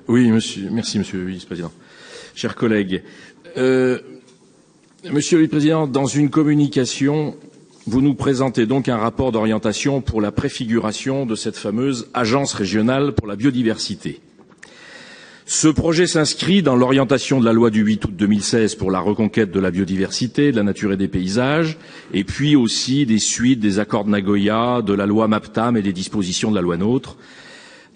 Oui, merci, monsieur le vice-président. Chers collègues, monsieur le vice-président, dans une communication, vous nous présentez donc un rapport d'orientation pour la préfiguration de cette fameuse agence régionale pour la biodiversité. Ce projet s'inscrit dans l'orientation de la loi du 8 août 2016 pour la reconquête de la biodiversité, de la nature et des paysages, et puis aussi des suites des accords de Nagoya, de la loi MAPTAM et des dispositions de la loi NOTRe.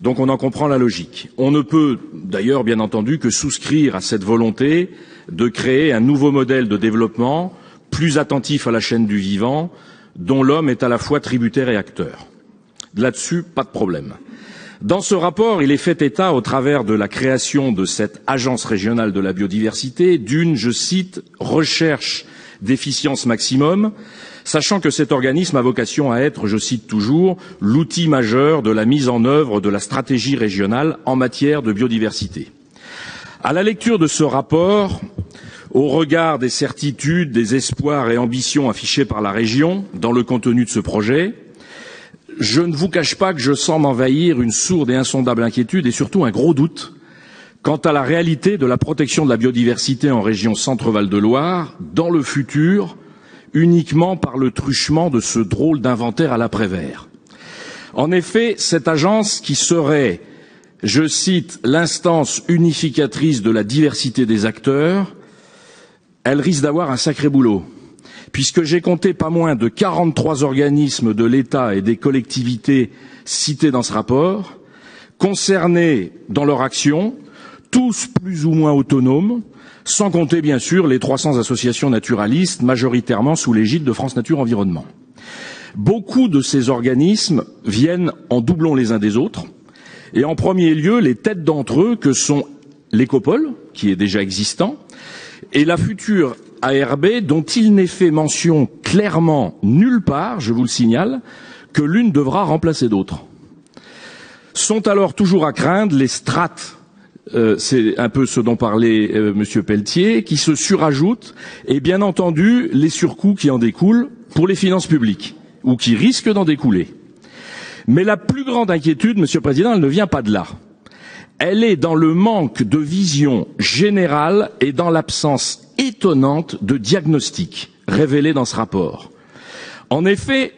Donc on en comprend la logique. On ne peut d'ailleurs, bien entendu, que souscrire à cette volonté de créer un nouveau modèle de développement plus attentif à la chaîne du vivant, dont l'homme est à la fois tributaire et acteur. Là-dessus, pas de problème. Dans ce rapport, il est fait état, au travers de la création de cette agence régionale de la biodiversité, d'une, je cite, recherche d'efficience maximum, sachant que cet organisme a vocation à être, je cite toujours, l'outil majeur de la mise en œuvre de la stratégie régionale en matière de biodiversité. À la lecture de ce rapport, au regard des certitudes, des espoirs et ambitions affichés par la région dans le contenu de ce projet, je ne vous cache pas que je sens m'envahir une sourde et insondable inquiétude et surtout un gros doute quant à la réalité de la protection de la biodiversité en région Centre-Val de Loire dans le futur, uniquement par le truchement de ce drôle d'inventaire à la Prévert. En effet, cette agence qui serait, je cite, l'instance unificatrice de la diversité des acteurs, elle risque d'avoir un sacré boulot, puisque j'ai compté pas moins de 43 organismes de l'État et des collectivités cités dans ce rapport, concernés dans leur action, tous plus ou moins autonomes, sans compter bien sûr les 300 associations naturalistes, majoritairement sous l'égide de France Nature Environnement. Beaucoup de ces organismes viennent en doublon les uns des autres, et en premier lieu les têtes d'entre eux que sont l'Écopole, qui est déjà existant, et la future ARB, dont il n'est fait mention clairement nulle part, je vous le signale, que l'une devra remplacer d'autres. Sont alors toujours à craindre les strates, c'est un peu ce dont parlait Monsieur Pelletier, qui se surajoutent, et bien entendu les surcoûts qui en découlent pour les finances publiques, ou qui risquent d'en découler. Mais la plus grande inquiétude, Monsieur le Président, elle ne vient pas de là. Elle est dans le manque de vision générale et dans l'absence étonnante de diagnostic révélé dans ce rapport. En effet,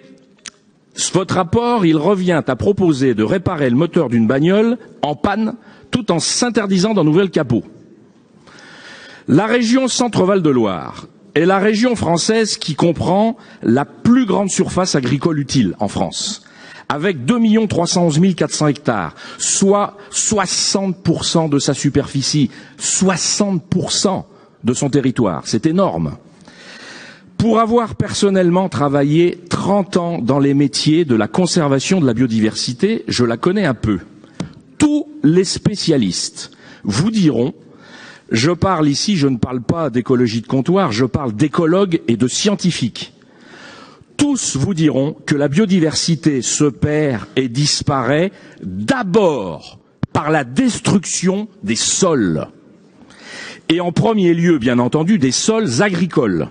votre rapport, il revient à proposer de réparer le moteur d'une bagnole en panne tout en s'interdisant d'en ouvrir le capot. La région Centre-Val de Loire est la région française qui comprend la plus grande surface agricole utile en France, avec 2 311 400 hectares, soit 60% de sa superficie, 60% de son territoire. C'est énorme. Pour avoir personnellement travaillé 30 ans dans les métiers de la conservation de la biodiversité, je la connais un peu. Tous les spécialistes vous diront, je parle ici, je ne parle pas d'écologie de comptoir, je parle d'écologues et de scientifiques. Tous vous diront que la biodiversité se perd et disparaît d'abord par la destruction des sols. Et en premier lieu, bien entendu, des sols agricoles.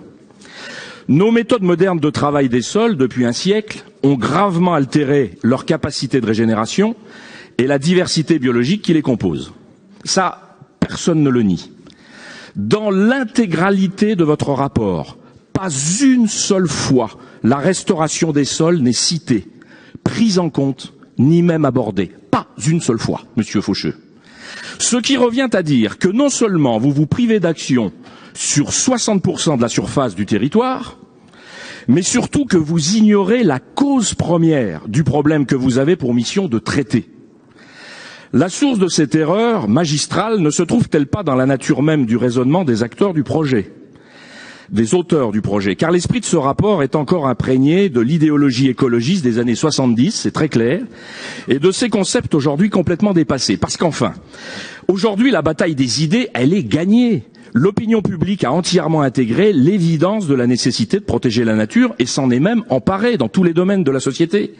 Nos méthodes modernes de travail des sols, depuis un siècle, ont gravement altéré leur capacité de régénération et la diversité biologique qui les compose. Ça, personne ne le nie. Dans l'intégralité de votre rapport, pas une seule fois la restauration des sols n'est citée, prise en compte, ni même abordée. Pas une seule fois, Monsieur Faucheux. Ce qui revient à dire que non seulement vous vous privez d'action sur 60% de la surface du territoire, mais surtout que vous ignorez la cause première du problème que vous avez pour mission de traiter. La source de cette erreur magistrale ne se trouve-t-elle pas dans la nature même du raisonnement des acteurs du projet, des auteurs du projet, car l'esprit de ce rapport est encore imprégné de l'idéologie écologiste des années 70, c'est très clair, et de ces concepts aujourd'hui complètement dépassés. Parce qu'enfin, aujourd'hui, la bataille des idées, elle est gagnée. L'opinion publique a entièrement intégré l'évidence de la nécessité de protéger la nature et s'en est même emparée dans tous les domaines de la société.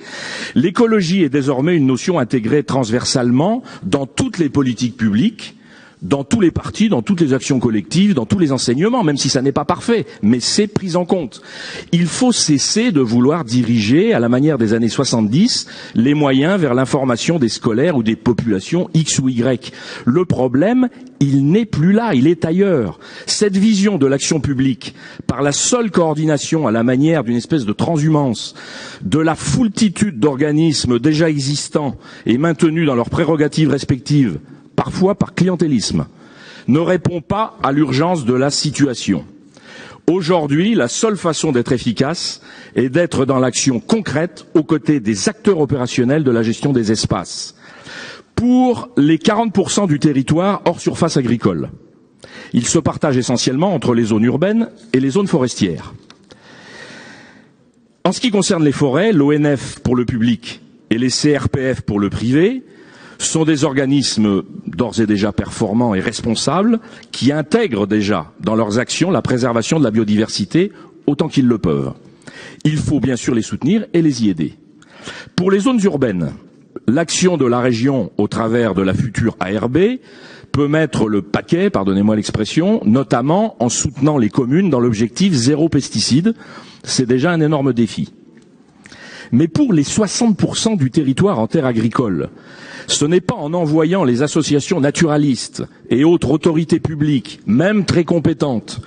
L'écologie est désormais une notion intégrée transversalement dans toutes les politiques publiques, dans tous les partis, dans toutes les actions collectives, dans tous les enseignements, même si ça n'est pas parfait, mais c'est pris en compte. Il faut cesser de vouloir diriger, à la manière des années 70, les moyens vers l'information des scolaires ou des populations X ou Y. Le problème, il n'est plus là, il est ailleurs. Cette vision de l'action publique, par la seule coordination à la manière d'une espèce de transhumance, de la foultitude d'organismes déjà existants et maintenus dans leurs prérogatives respectives, parfois par clientélisme, ne répond pas à l'urgence de la situation. Aujourd'hui, la seule façon d'être efficace est d'être dans l'action concrète aux côtés des acteurs opérationnels de la gestion des espaces. Pour les 40% du territoire hors surface agricole, il se partage essentiellement entre les zones urbaines et les zones forestières. En ce qui concerne les forêts, l'ONF pour le public et les CRPF pour le privé sont des organismes d'ores et déjà performants et responsables qui intègrent déjà dans leurs actions la préservation de la biodiversité autant qu'ils le peuvent. Il faut bien sûr les soutenir et les y aider. Pour les zones urbaines, l'action de la région au travers de la future ARB peut mettre le paquet, pardonnez-moi l'expression, notamment en soutenant les communes dans l'objectif zéro pesticide. C'est déjà un énorme défi. Mais pour les 60% du territoire en terre agricole, ce n'est pas en envoyant les associations naturalistes et autres autorités publiques, même très compétentes,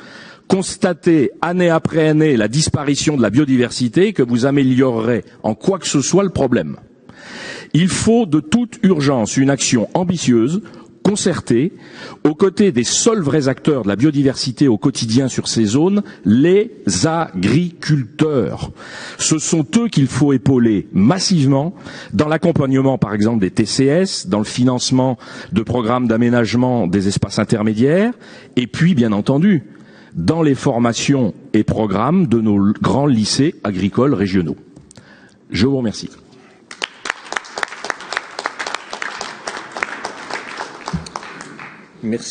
constater année après année la disparition de la biodiversité que vous améliorerez en quoi que ce soit le problème. Il faut de toute urgence une action ambitieuse, concertée, aux côtés des seuls vrais acteurs de la biodiversité au quotidien sur ces zones, les agriculteurs. Ce sont eux qu'il faut épauler massivement dans l'accompagnement, par exemple, des TCS, dans le financement de programmes d'aménagement des espaces intermédiaires, et puis, bien entendu, dans les formations et programmes de nos grands lycées agricoles régionaux. Je vous remercie. Merci.